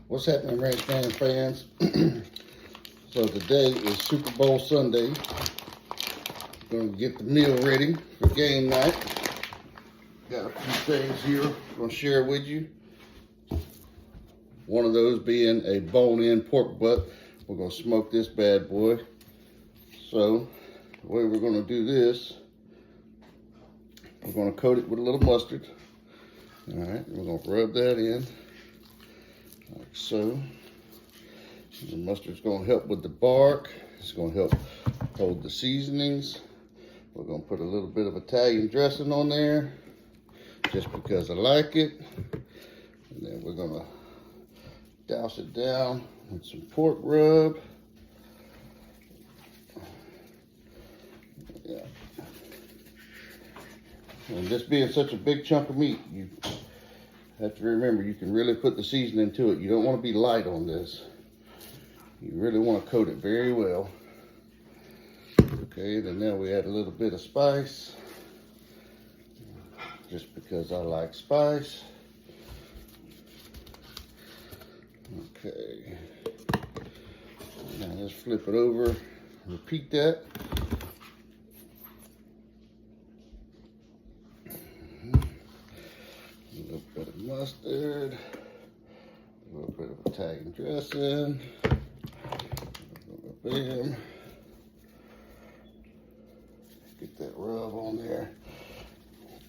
What's happening, Ranch Man fans? So today is Super Bowl Sunday. Gonna get the meal ready for game night. Got a few things here I'm gonna share with you. One of those being a bone-in pork butt. We're gonna smoke this bad boy. So the way we're gonna do this, we're gonna coat it with a little mustard. All right, we're gonna rub that in. Like so. The mustard's going to help with the bark. It's going to help hold the seasonings. We're going to put a little bit of Italian dressing on there just because I like it. And then we're going to douse it down with some pork rub. Yeah. And this being such a big chunk of meat, you have to remember you can really put the seasoning to it. You don't want to be light on this. You really want to coat it very well. Okay, then now we add a little bit of spice. Just because I like spice. Okay. Now let's flip it over. Repeat that. A little bit of mustard. A little bit of Italian dressing. Bam. Get that rub on there.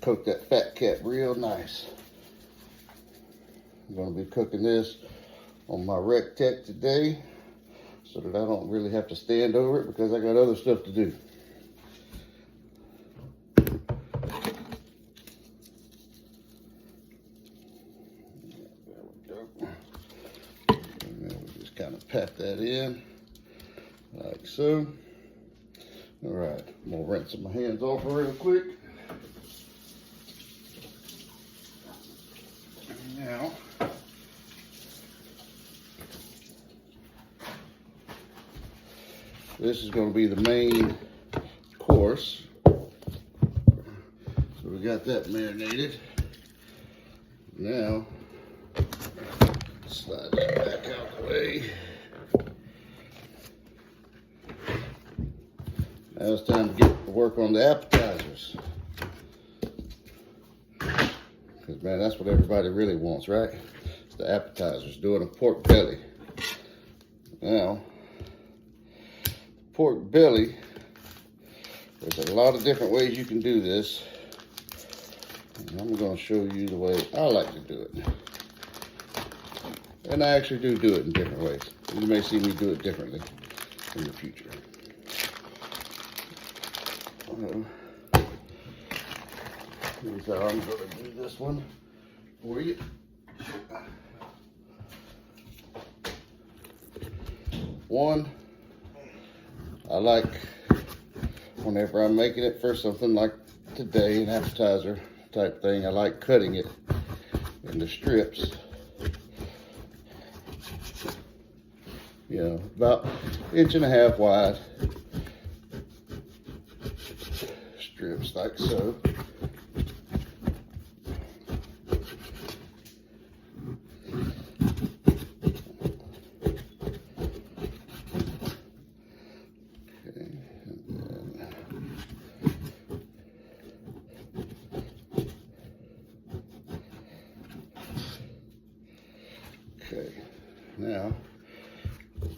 Coat that fat cat real nice. I'm going to be cooking this on my Rec Tech today so that I don't really have to stand over it because I got other stuff to do. There we go. And then we just kind of pat that in. Like so. All right, I'm gonna rinse my hands off real quick. Now, this is going to be the main course. So we got that marinated. Now, slide that back out of the way. Now it's time to get to work on the appetizers. Because, man, that's what everybody really wants, right? It's the appetizers, doing a pork belly. Now, pork belly, there's a lot of different ways you can do this. And I'm going to show you the way I like to do it. And I actually do it in different ways. You may see me do it differently in the future. Here's how I'm going to do this one for you. One, I like, whenever I'm making it for something like today, an appetizer type thing, I like cutting it into strips. You know, about 1.5 inches wide. Strips like so. Okay, now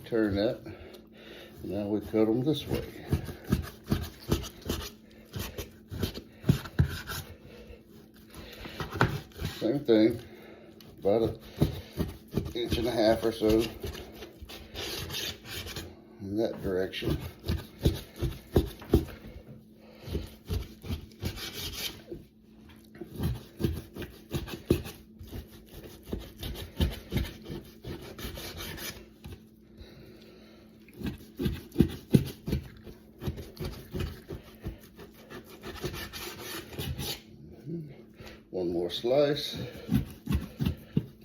turn that. Now we cut them this way. Same thing, about 1.5 inches or so in that direction. One more slice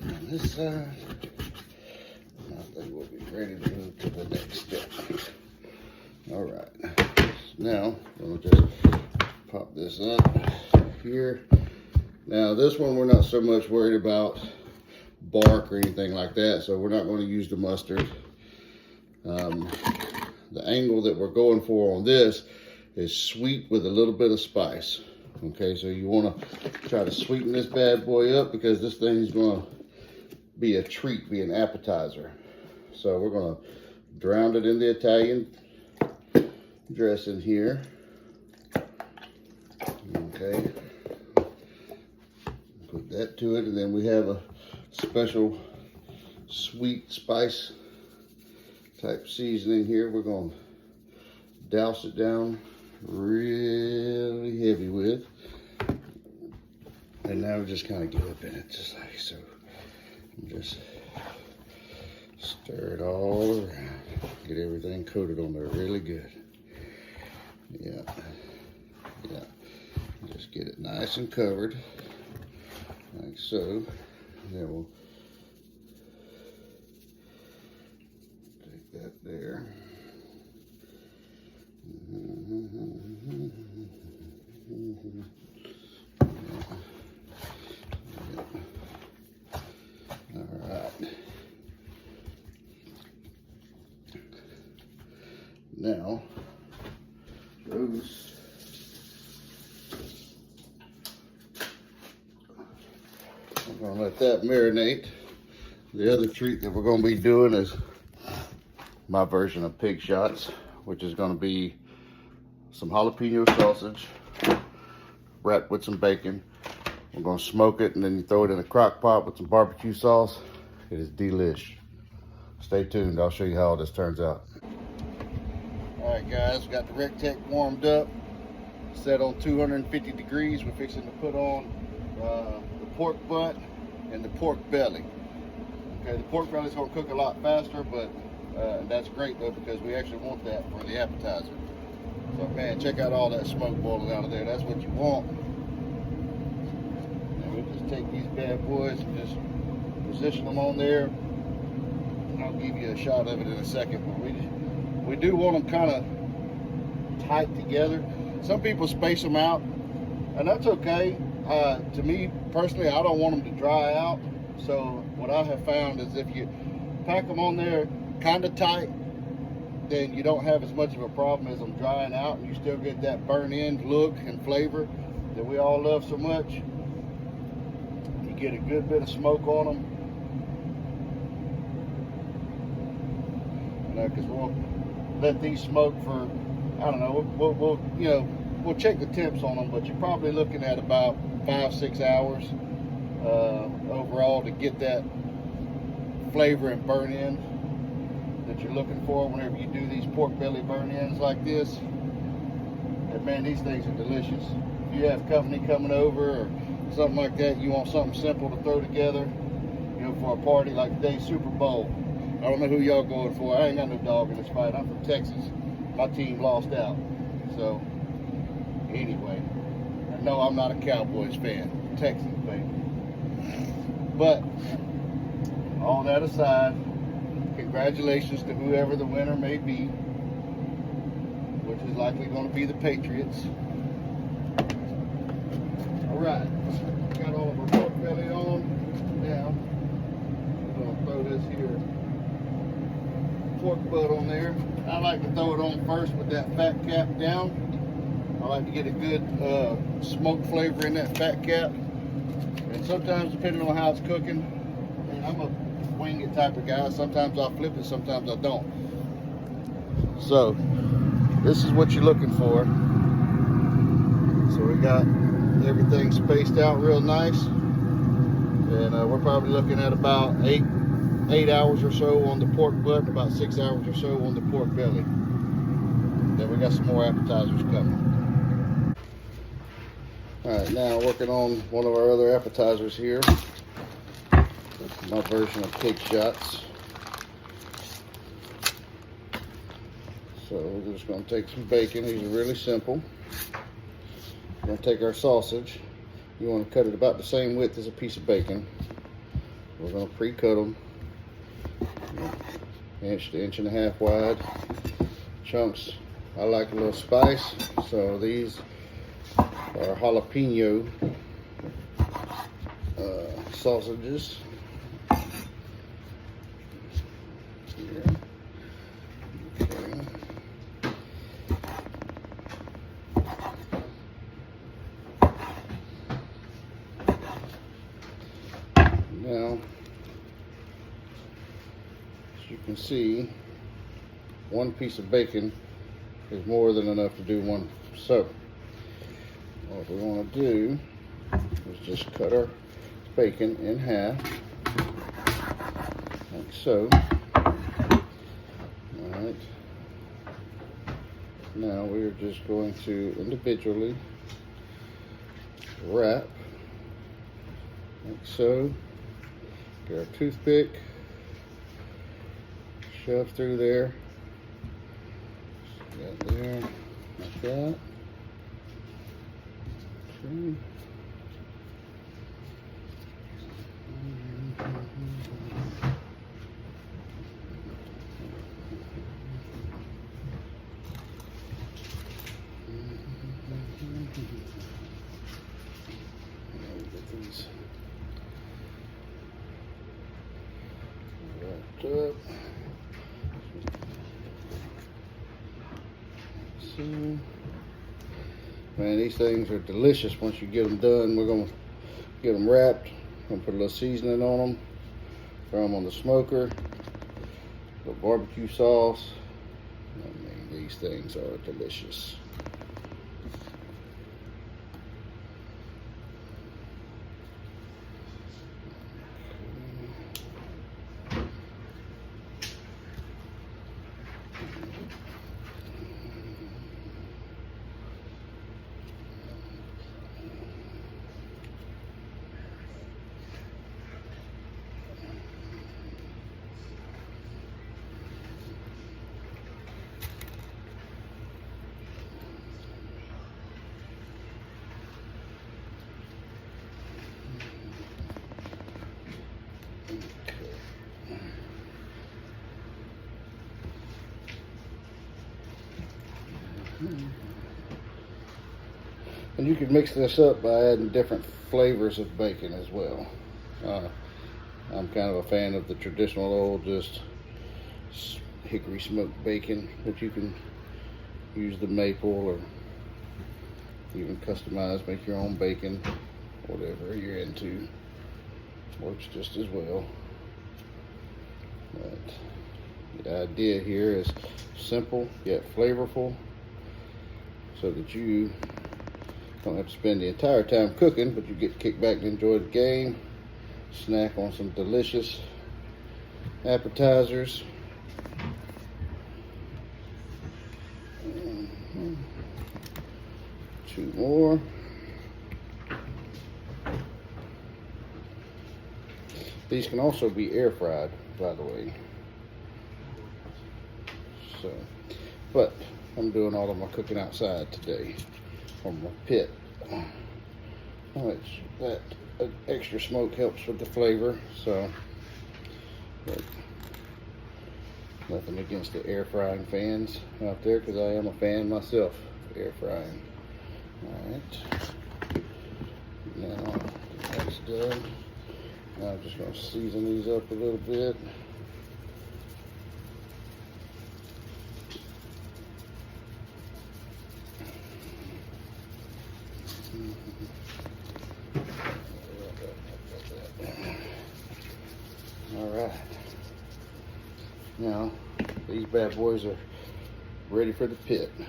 on this side. I think we'll be ready to move to the next step. All right, now we'll just pop this up here. Now this one we're not so much worried about bark or anything like that, so we're not going to use the mustard. The angle that we're going for on this is sweet with a little bit of spice. Okay, so you want to try to sweeten this bad boy up because this thing's going to be a treat, be an appetizer. So we're going to drown it in the Italian dressing here. Okay, put that to it, and then we have a special sweet spice type seasoning here. We're going to douse it down really heavy with, and now we just kind of get up in it just like so. Just stir it all around, get everything coated on there really good. Yeah, just get it nice and covered like so. And then we'll take that there. All right. Now, those I'm going to let that marinate. The other treat that we're going to be doing is my version of pig shots, which is going to be some jalapeno sausage wrapped with some bacon. We're going to smoke it, and then you throw it in a crock pot with some barbecue sauce. It is delish. Stay tuned. I'll show you how all this turns out. All right, guys, got the Rectech warmed up, set on 250 degrees. We're fixing to put on the pork butt and the pork belly. Okay, the pork belly is going to cook a lot faster, but that's great though, because we actually want that for the appetizer. So man, check out all that smoke boiling out of there. That's what you want. And we'll just take these bad boys and just position them on there. And I'll give you a shot of it in a second, but we do want them kind of tight together. Some people space them out, and that's okay. To me personally, I don't want them to dry out. So what I have found is if you pack them on there kind of tight, then you don't have as much of a problem as them drying out, and you still get that burnt in look and flavor that we all love so much. You get a good bit of smoke on them. You know, because we'll let these smoke for, I don't know, we'll check the temps on them, but you're probably looking at about 5-6 hours overall to get that flavor and burn in that you're looking for whenever you do these pork belly burn-ins like this. And man, these things are delicious. If you have company coming over or something like that, you want something simple to throw together, you know, for a party like today's Super Bowl. I don't know who y'all going for. I ain't got no dog in this fight. I'm from Texas. My team lost out. So anyway, no, I'm not a Cowboys fan. Texans, baby. But all that aside, congratulations to whoever the winner may be, which is likely going to be the Patriots. All right, got all of our pork belly on. Now, we're going to throw this here pork butt on there. I like to throw it on first with that fat cap down. I like to get a good smoke flavor in that fat cap. And sometimes, depending on how it's cooking, and I'm a wing it type of guy. Sometimes I'll flip it, sometimes I don't. So this is what you're looking for. So we got everything spaced out real nice, and we're probably looking at about 8 hours or so on the pork butt, and about 6 hours or so on the pork belly. Then we got some more appetizers coming. All right, now working on one of our other appetizers here. My version of pig shots. So we're just going to take some bacon. These are really simple. We're going to take our sausage. You want to cut it about the same width as a piece of bacon. We're going to pre-cut them, inch to inch and a half wide chunks. I like a little spice, so these are jalapeno sausages. you can see, one piece of bacon is more than enough to do one. So what we want to do is just cut our bacon in half, like so. Alright. Now we are just going to individually wrap, like so. Get our toothpick, shove through there, that there, like that. Okay. Get these wrapped up. So, man, these things are delicious once you get them done. We're gonna get them wrapped. I'm gonna put a little seasoning on them. Throw them on the smoker. A little barbecue sauce. I mean, these things are delicious. And you can mix this up by adding different flavors of bacon as well. I'm kind of a fan of the traditional old just hickory smoked bacon, but you can use the maple or even customize, make your own bacon, whatever you're into. Works just as well. But the idea here is simple yet flavorful, so that you don't have to spend the entire time cooking, but you get kicked back and enjoy the game, snack on some delicious appetizers. Two more. These can also be air fried, by the way. So, but I'm doing all of my cooking outside today from my pit. Which that extra smoke helps with the flavor. So, but nothing against the air frying fans out there, because I am a fan myself of air frying. All right. Now that's done. Now I'm just going to season these up a little bit. All right. Now these bad boys are ready for the pit. So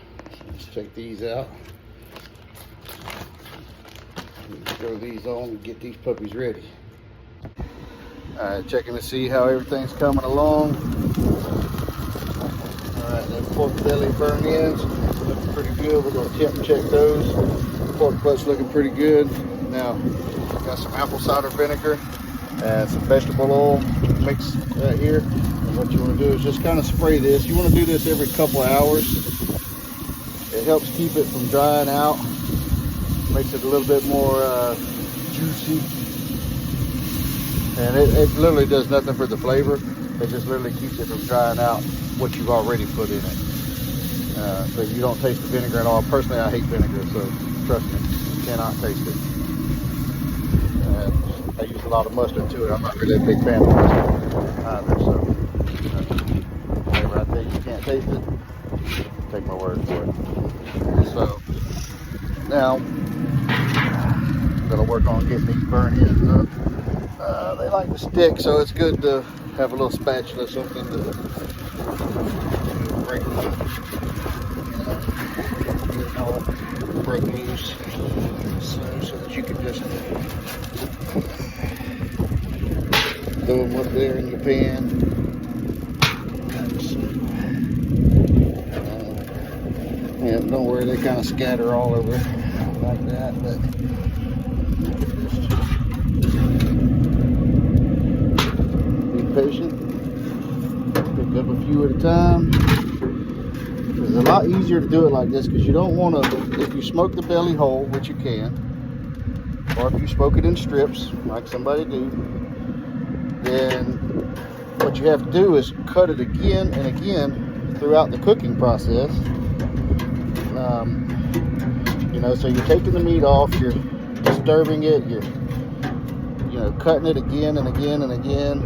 let's take these out. Throw these on and get these puppies ready. All right, checking to see how everything's coming along. All right, the pork belly burn ends looking pretty good. We're going to temp check those. Pork butt's looking pretty good. Now, got some apple cider vinegar and some vegetable oil mixed right here. And what you want to do is just kind of spray this. You want to do this every couple of hours. It helps keep it from drying out. Makes it a little bit more juicy. And it literally does nothing for the flavor. It just literally keeps it from drying out what you've already put in it. So you don't taste the vinegar at all. Personally, I hate vinegar, so trust me, you cannot taste it. I use a lot of mustard too, and I'm not really a big fan of mustard either. So whenever I tell you can't taste it, take my word for it. So now I'm gonna work on getting these burnt ends up. They like to stick, so it's good to have a little spatula or something to break it all broke loose, so that you can just throw them up there in your pan. Yeah, don't worry, they kind of scatter all over like that, but be patient. Pick up a few at a time. It's a lot easier to do it like this because you don't want to, if you smoke the belly whole, which you can, or if you smoke it in strips, like somebody do, then what you have to do is cut it again and again throughout the cooking process. You know, so you're taking the meat off, you're disturbing it, you're, you know, cutting it again and again and again,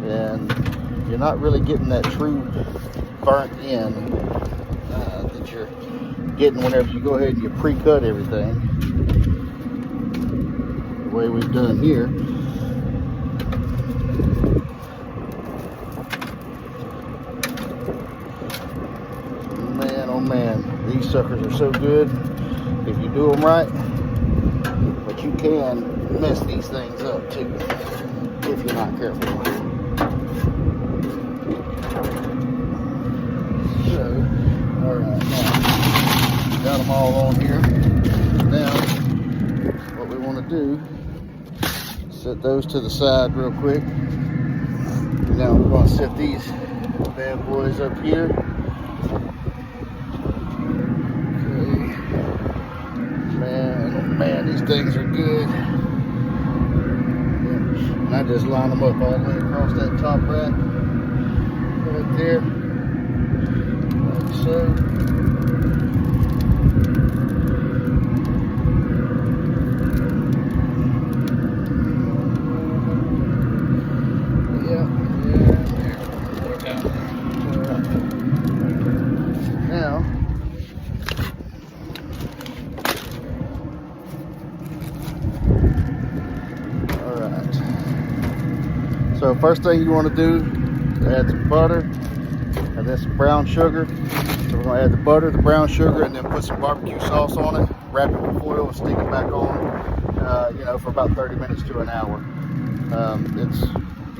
and you're not really getting that true burnt end that you're getting whenever you go ahead and you pre-cut everything the way we've done here. Man, oh man, these suckers are so good if you do them right, but you can mess these things up too if you're not careful. So, alright, now got them all on here. Now what we want to do, set those to the side real quick. Now we're going to set these bad boys up here. Man, these things are good. Yeah. And I just line them up all the way across that top rack right there, like so. Yeah, there. Now, so first thing you want to do is add some butter and then some brown sugar. So we're going to add the butter, the brown sugar, and then put some barbecue sauce on it, wrap it with foil and stick it back on, you know, for about 30 minutes to an hour. It's,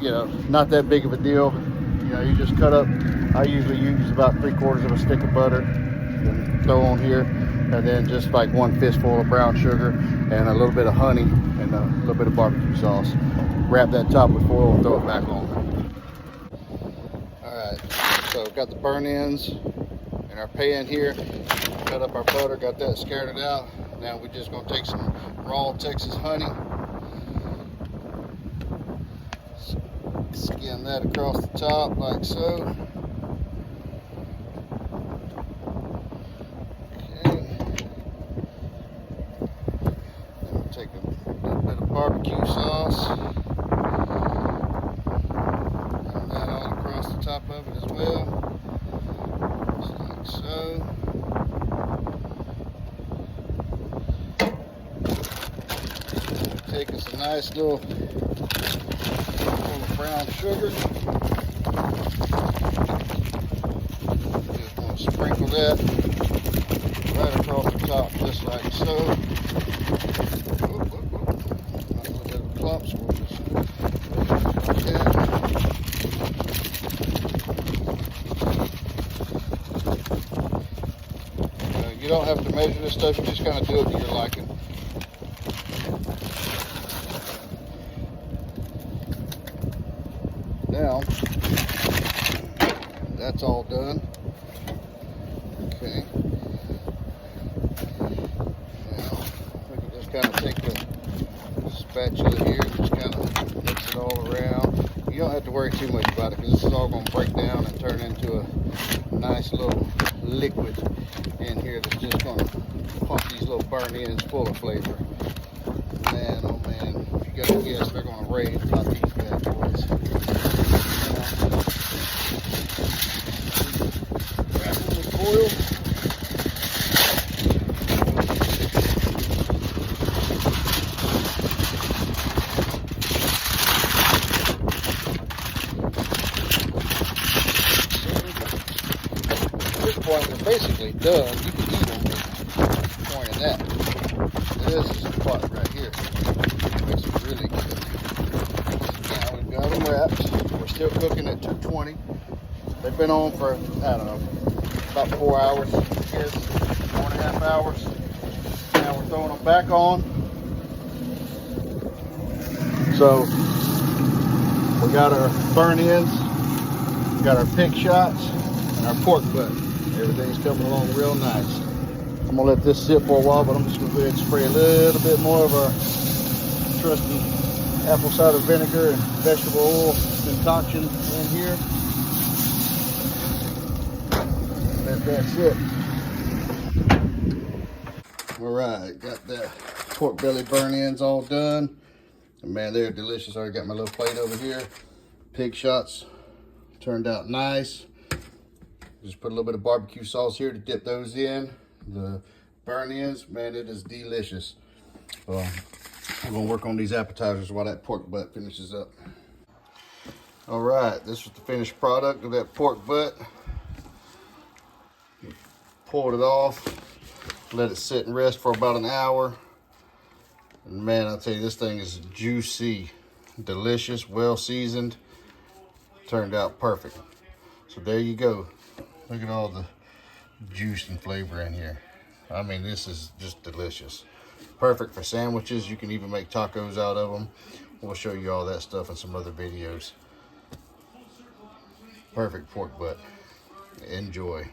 you know, not that big of a deal. You know, you just cut up, I usually use about 3/4 of a stick of butter and throw on here, and then just like 1 fistful of brown sugar and a little bit of honey and a little bit of barbecue sauce. Wrap that top with foil and throw it back on. Alright, so got the burn ends in our pan here. Cut up our butter, got that scattered out. Now we're just going to take some raw Texas honey. Skim that across the top like so. Okay. Then we'll take a little bit of barbecue sauce. Top of it as well, just like so. Take us a nice little full of brown sugar. Just want to sprinkle that right across the top, just like so. Not a little bit of clumps, we'll just like that. You don't have to measure this stuff, you just kind of do it to your liking. Now, that's all done. Okay. Now, we can just kind of take the spatula here, just kind of mix it all around. You don't have to worry too much about it because this is all going to break down and turn into a nice little liquid in here that's just going to pump these little burnt ends full of flavor. Man, oh man, if you got to guess, they're going to rave about these bad boys. Wrap them with foil. point, they're basically done. You can eat them at the point of that. This is the part right here. Makes it really good. Now we've got them wrapped. We're still cooking at 220. They've been on for, I don't know, about 4 hours. Yes, 4.5 hours. Now we're throwing them back on. So we got our burn ends, we got our pig shots, and our pork butt. Everything's coming along real nice. I'm gonna let this sit for a while, but I'm just gonna go ahead and spray a little bit more of our trusty apple cider vinegar and vegetable oil concoction in here. Let that sit. All right, got that pork belly burn ends all done. And man, they're delicious. I already got my little plate over here. Pig shots turned out nice. Just put a little bit of barbecue sauce here to dip those in. The burn ends, man, it is delicious. I'm gonna work on these appetizers while that pork butt finishes up. All right, this was the finished product of that pork butt. Pulled it off, let it sit and rest for about an hour. And man, I'll tell you, this thing is juicy, delicious, well seasoned. Turned out perfect. So there you go. Look at all the juice and flavor in here. I mean, this is just delicious. Perfect for sandwiches. You can even make tacos out of them. We'll show you all that stuff in some other videos. Perfect pork butt. Enjoy.